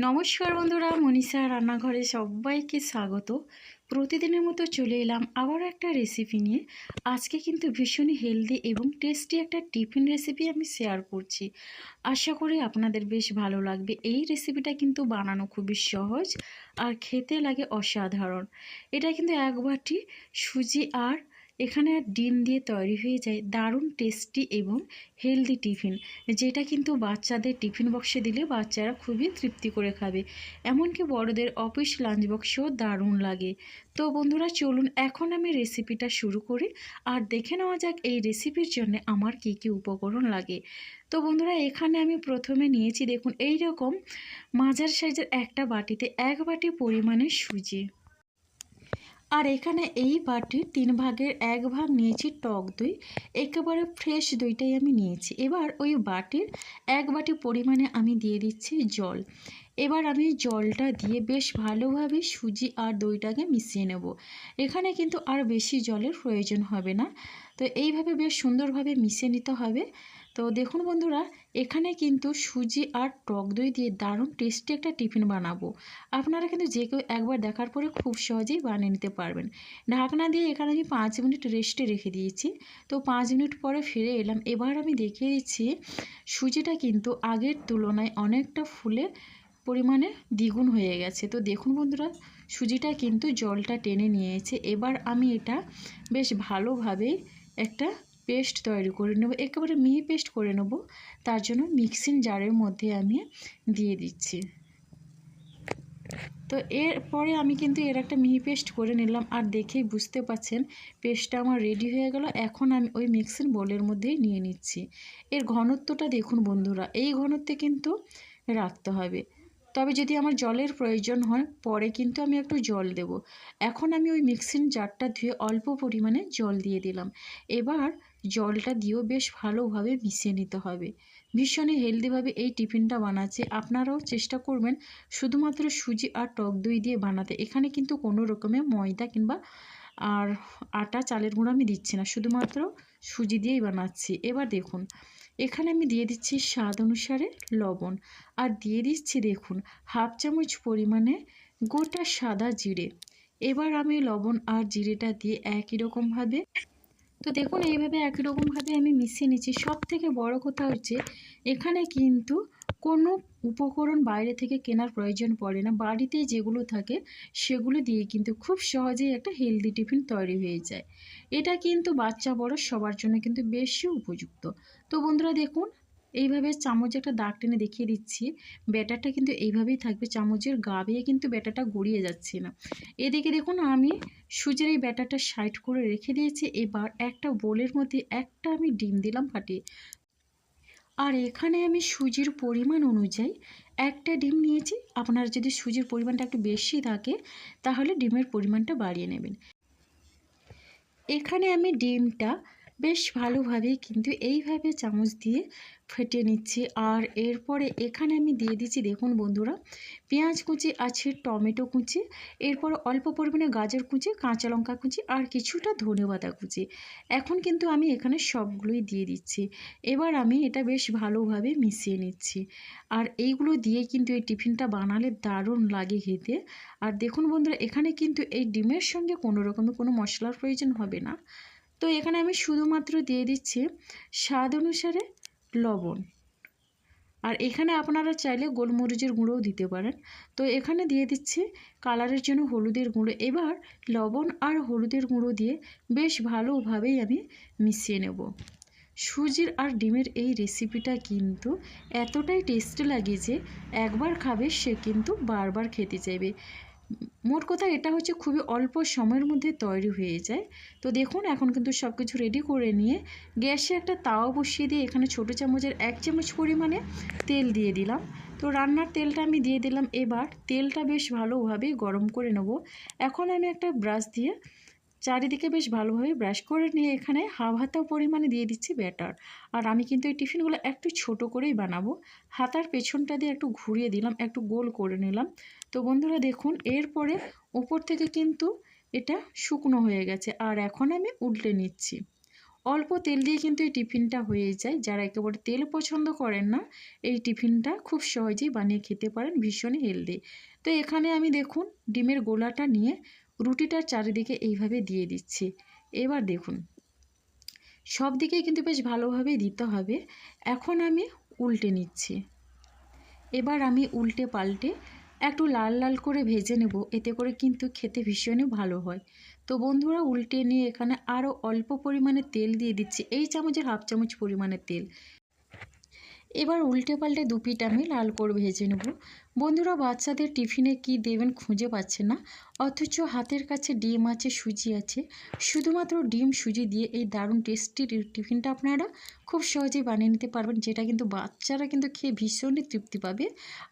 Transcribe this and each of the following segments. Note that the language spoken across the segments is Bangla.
নমস্কার বন্ধুরা, মনীষা রান্নাঘরে সবাইকে স্বাগত। প্রতিদিনের মতো চলে এলাম আবার একটা রেসিপি নিয়ে। আজকে কিন্তু ভীষণই হেলদি এবং টেস্টি একটা টিফিন রেসিপি আমি শেয়ার করছি। আশা করি আপনাদের বেশ ভালো লাগবে। এই রেসিপিটা কিন্তু বানানো খুবই সহজ আর খেতে লাগে অসাধারণ। এটা কিন্তু এক বাটি সুজি আর এখানে ডিম দিয়ে তৈরি হয়ে যায় দারুণ টেস্টি এবং হেলদি টিফিন, যেটা কিন্তু বাচ্চাদের টিফিন বক্সে দিলে বাচ্চারা খুবই তৃপ্তি করে খাবে। এমনকি বড়দের অফিস লাঞ্চ বক্সেও দারুণ লাগে। তো বন্ধুরা চলুন এখন আমি রেসিপিটা শুরু করি আর দেখে নেওয়া যাক এই রেসিপির জন্য আমার কি কি উপকরণ লাগে। তো বন্ধুরা এখানে আমি প্রথমে নিয়েছি, দেখুন এই রকম মাঝারি সাইজের একটা বাটিতে 1 বাটি পরিমাণে সুজি। আর এখানে এই বাটির 3 ভাগের 1 ভাগ নিয়েছি টক দই, একেবারে ফ্রেশ দইটাই আমি নিয়েছি। এবার ওই বাটির 1 বাটি পরিমাণে আমি দিয়ে দিচ্ছি জল। এবার আমি জলটা দিয়ে বেশ ভালোভাবে সুজি আর দইটাকে মিশিয়ে নেব। এখানে কিন্তু আর বেশি জলের প্রয়োজন হবে না। তো এইভাবে বেশ সুন্দরভাবে মিশিয়ে নিতে হবে। তো দেখুন বন্ধুরা, এখানে কিন্তু সুজি আর টক দই দিয়ে দারুণ টেস্টি একটা টিফিন বানাবো। আপনারা কিন্তু যে কেউ একবার দেখার পরে খুব সহজেই বানিয়ে নিতে পারবেন। ঢাকনা দিয়ে এখানে আমি 5 মিনিট রেস্টে রেখে দিয়েছি। তো 5 মিনিট পরে ফিরে এলাম। এবার আমি দেখিয়ে দিচ্ছি সুজিটা কিন্তু আগের তুলনায় অনেকটা ফুলে পরিমাণে দ্বিগুণ হয়ে গেছে। তো দেখুন বন্ধুরা, সুজিটা কিন্তু জলটা টেনে নিয়েছে। এবার আমি এটা বেশ ভালোভাবে একটা পেস্ট তৈরি করে নেব, একেবারে মিহি পেস্ট করে নেব। তার জন্য মিক্সিং জারের মধ্যে আমি দিয়ে দিচ্ছি। তো এরপরে আমি কিন্তু এর একটা মিহি পেস্ট করে নিলাম আর দেখেই বুঝতে পাচ্ছেন পেস্টটা আমার রেডি হয়ে গেল। এখন আমি ওই মিক্সিং বোলের মধ্যেই নিয়ে নিচ্ছি। এর ঘনত্বটা দেখুন বন্ধুরা, এই ঘনত্বে কিন্তু রাখতে হবে। তবে যদি আমার জলের প্রয়োজন হয় পরে কিন্তু আমি একটু জল দেব। এখন আমি ওই মিক্সিং জারটা ধুয়ে অল্প পরিমাণে জল দিয়ে দিলাম। এবার জলটা দিয়েও বেশ ভালোভাবে মিশিয়ে নিতে হবে। ভীষণই হেলদিভাবে এই টিফিনটা বানাচ্ছি, আপনারাও চেষ্টা করবেন শুধুমাত্র সুজি আর টক দই দিয়ে বানাতে। এখানে কিন্তু কোনো রকমের ময়দা কিংবা আর আটা চালের গুঁড়ো আমি দিচ্ছি না, শুধুমাত্র সুজি দিয়েই বানাচ্ছি। এবার দেখুন এখানে আমি দিয়ে দিচ্ছি স্বাদ অনুসারে লবণ আর দিয়ে দিচ্ছি দেখুন হাফ চামচ পরিমাণে গোটা সাদা জিরে। এবার আমি লবণ আর জিরেটা দিয়ে একই রকমভাবে, তো দেখুন এইভাবে একই রকমভাবে আমি মিশিয়ে নিচ্ছি। সব থেকে বড় কথা হচ্ছে এখানে কিন্তু কোনো উপকরণ বাইরে থেকে কেনার প্রয়োজন পড়ে না। বাড়িতেই যেগুলো থাকে সেগুলো দিয়ে কিন্তু খুব সহজেই একটা হেলদি টিফিন তৈরি হয়ে যায়। এটা কিন্তু বাচ্চা বড় সবার জন্য কিন্তু বেশি উপযুক্ত। তো বন্ধুরা দেখুন এইভাবে চামচে একটা দাগ টেনে দেখিয়ে দিচ্ছি। ব্যাটারটা কিন্তু এইভাবেই থাকবে, চামচের গা বেয়ে কিন্তু ব্যাটারটা গড়িয়ে যাচ্ছে না। এদিকে দেখুন আমি সুজির এই ব্যাটারটা সাইড করে রেখে দিয়েছি। এবার একটা বোলের মধ্যে একটা আমি ডিম দিলাম ফাটিয়ে। আর এখানে আমি সুজির পরিমাণ অনুযায়ী একটা ডিম নিয়েছি। আপনার যদি সুজির পরিমাণটা একটু বেশি থাকে তাহলে ডিমের পরিমাণটা বাড়িয়ে নেবেন। এখানে আমি ডিমটা বেশ ভালোভাবে কিন্তু এইভাবে চামচ দিয়ে ফেটিয়ে নিচ্ছি। আর এরপরে এখানে আমি দিয়ে দিচ্ছি দেখুন বন্ধুরা পেঁয়াজ কুচি আছে, টমেটো কুচি, এরপর অল্প পরিমাণে গাজর কুচি, কাঁচা লঙ্কা কুচি আর কিছুটা ধনেপাতা কুচি। এখন কিন্তু আমি এখানে সবগুলোই দিয়ে দিচ্ছি। এবার আমি এটা বেশ ভালোভাবে মিশিয়ে নিচ্ছি। আর এইগুলো দিয়ে কিন্তু এই টিফিনটা বানালে দারুণ লাগে খেতে। আর দেখুন বন্ধুরা এখানে কিন্তু এই ডিমের সঙ্গে কোনো রকমের কোনো মশলার প্রয়োজন হবে না। তো এখানে আমি শুধুমাত্র দিয়ে দিচ্ছি স্বাদ অনুসারে লবণ। আর এখানে আপনারা চাইলে গোলমরিচের গুঁড়োও দিতে পারেন। তো এখানে দিয়ে দিচ্ছি কালারের জন্য হলুদের গুঁড়ো। এবার লবণ আর হলুদের গুঁড়ো দিয়ে বেশ ভালোভাবেই আমি মিশিয়ে নেব। সুজির আর ডিমের এই রেসিপিটা কিন্তু এতটাই টেস্টি লাগে যে একবার খাবে সে কিন্তু বারবার খেতে চাইবে। মোট কথা এটা হচ্ছে খুবই অল্প সময়ের মধ্যে তৈরি হয়ে যায়। তো দেখুন এখন কিন্তু সব কিছু রেডি করে নিয়ে গ্যাসে একটা তাওয়া বসিয়ে দিয়ে এখানে ছোটো চামচের 1 চামচ পরিমাণে তেল দিয়ে দিলাম। তো রান্নার তেলটা আমি দিয়ে দিলাম। এবার তেলটা বেশ ভালোভাবে গরম করে নেব। এখন আমি একটা ব্রাশ দিয়ে চারিদিকে বেশ ভালোভাবে ব্রাশ করে নিয়ে এখানে হাফ হাতা পরিমাণে দিয়ে দিচ্ছি ব্যাটার। আর আমি কিন্তু এই টিফিনগুলো একটু ছোট করেই বানাবো। হাতার পেছনটা দিয়ে একটু ঘুরিয়ে দিলাম, একটু গোল করে নিলাম। তো বন্ধুরা দেখুন এরপরে উপর থেকে কিন্তু এটা শুকনো হয়ে গেছে। আর এখন আমি উল্টে নিচ্ছি। অল্প তেল দিয়ে কিন্তু এই টিফিনটা হয়ে যায়। যারা একেবারে তেল পছন্দ করেন না, এই টিফিনটা খুব সহজেই বানিয়ে খেতে পারেন, ভীষণই হেলদি। তো এখানে আমি দেখুন ডিমের গোলাটা নিয়ে রুটিটার চারিদিকে এইভাবে দিয়ে দিচ্ছি। এবার দেখুন সব দিকে কিন্তু বেশ ভালোভাবেই দিতে হবে। এখন আমি উল্টে নিচ্ছি। এবার আমি উল্টে পাল্টে একটু লাল লাল করে ভেজে নেব, এতে করে কিন্তু খেতে ভীষণই ভালো হয়। তো বন্ধুরা উল্টে নিয়ে এখানে আরও অল্প পরিমাণে তেল দিয়ে দিচ্ছি, এই চামচের হাফ চামচ পরিমাণে তেল। এবার উল্টে পাল্টে দু পিঠ আমি লাল করে ভেজে নেব। বন্ধুরা বাচ্চাদের টিফিনে কি দেবেন খুঁজে পাচ্ছে না, অথচ হাতের কাছে ডিম আছে, সুজি আছে। শুধুমাত্র ডিম সুজি দিয়ে এই দারুণ টেস্টি টিফিনটা আপনারা খুব সহজেই বানিয়ে নিতে পারবেন, যেটা কিন্তু বাচ্চারা কিন্তু খেয়ে ভীষণই তৃপ্তি পাবে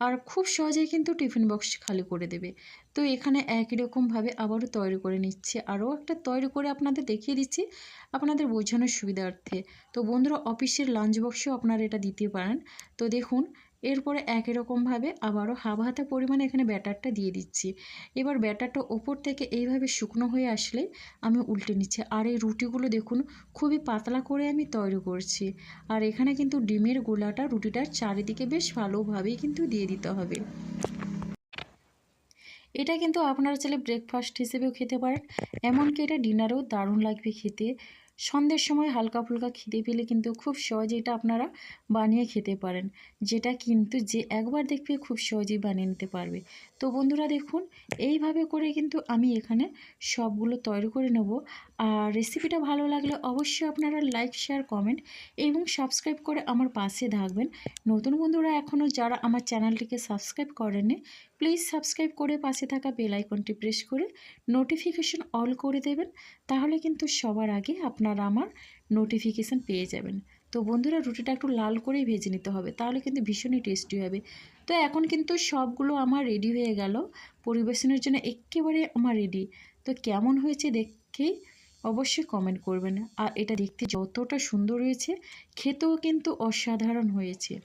আর খুব সহজেই কিন্তু টিফিন বক্স খালি করে দেবে। তো এখানে একই রকমভাবে আবারও তৈরি করে নিচ্ছি, আরও একটা তৈরি করে আপনাদের দেখিয়ে দিচ্ছি আপনাদের বোঝানোর সুবিধার্থে। তো বন্ধুরা অফিসের লাঞ্চ বক্সেও আপনারা এটা দিতে পারেন। তো দেখুন এরপরে একই রকমভাবে আবারও হাফ হাতা পরিমাণে এখানে ব্যাটারটা দিয়ে দিচ্ছি। এবার ব্যাটারটা ওপর থেকে এইভাবে শুকনো হয়ে আসলে আমি উল্টে নিচ্ছি। আর এই রুটিগুলো দেখুন খুবই পাতলা করে আমি তৈরি করছি। আর এখানে কিন্তু ডিমের গোলাটা রুটিটার চারিদিকে বেশ ভালোভাবেই কিন্তু দিয়ে দিতে হবে। এটা কিন্তু আপনারা চাইলে ব্রেকফাস্ট হিসেবেও খেতে পারেন, এমনকি এটা ডিনারেও দারুণ লাগবে খেতে। সন্ধ্যের সময় হালকা ফুলকা খিদে পেলে কিন্তু খুব সহজে এটা আপনারা বানিয়ে খেতে পারেন, যেটা কিন্তু যে একবার দেখবে খুব সহজেই বানিয়ে নিতে পারবে। তো বন্ধুরা দেখুন এইভাবে করে কিন্তু আমি এখানে সবগুলো তৈরি করে নেব। আর রেসিপিটা ভালো লাগলে অবশ্যই আপনারা লাইক শেয়ার কমেন্ট এবং সাবস্ক্রাইব করে আমার পাশে থাকবেন। নতুন বন্ধুরা এখনও যারা আমার চ্যানেলটিকে সাবস্ক্রাইব করেননি, প্লিজ সাবস্ক্রাইব করে পাশে থাকা বেল আইকনটি প্রেস করে নোটিফিকেশন অল করে দেবেন, তাহলে কিন্তু সবার আগে আপনারা আমার নোটিফিকেশান পেয়ে যাবেন। তো বন্ধুরা রুটিটা একটু লাল করেই ভেজে নিতে হবে, তাহলে কিন্তু ভীষণই টেস্টি হবে। তো এখন কিন্তু সবগুলো আমার রেডি হয়ে গেল, পরিবেশনের জন্য একেবারে আমার রেডি। তো কেমন হয়েছে দেখেই অবশ্যই কমেন্ট করবেন। আর এটা দেখতে যতটা সুন্দর হয়েছে খেতেও কিন্তু অসাধারণ হয়েছে।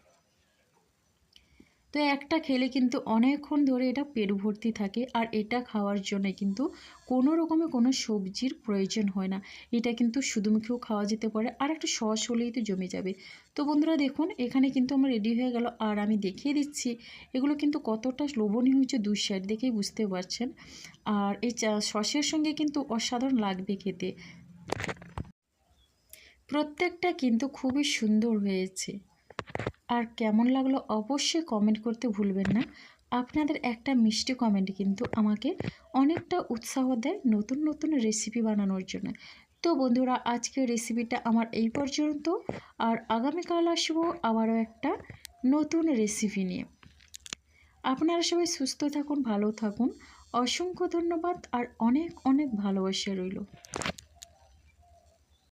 তো একটা খেলে কিন্তু অনেকক্ষণ ধরে এটা পেট ভর্তি থাকে, আর এটা খাওয়ার জন্য কিন্তু কোনো রকমের কোনো সবজির প্রয়োজন হয় না। এটা কিন্তু শুধু মুখেও খাওয়া যেতে পারে, আর একটা সস হলেই তো জমে যাবে। তো বন্ধুরা দেখুন এখানে কিন্তু আমার রেডি হয়ে গেল, আর আমি দেখিয়ে দিচ্ছি এগুলো কিন্তু কতটা লোভনীয় হয়েছে, দুই সাইড দেখেই বুঝতে পারছেন। আর এই সসের সঙ্গে কিন্তু অসাধারণ লাগবে খেতে। প্রত্যেকটা কিন্তু খুবই সুন্দর হয়েছে। আর কেমন লাগলো অবশ্যই কমেন্ট করতে ভুলবেন না। আপনাদের একটা মিষ্টি কমেন্ট কিন্তু আমাকে অনেকটা উৎসাহ দেয় নতুন নতুন রেসিপি বানানোর জন্য। তো বন্ধুরা আজকের রেসিপিটা আমার এই পর্যন্ত, আর আগামীকাল আসবো আবারও একটা নতুন রেসিপি নিয়ে। আপনারা সবাই সুস্থ থাকুন, ভালো থাকুন। অসংখ্য ধন্যবাদ আর অনেক অনেক ভালোবাসা রইল।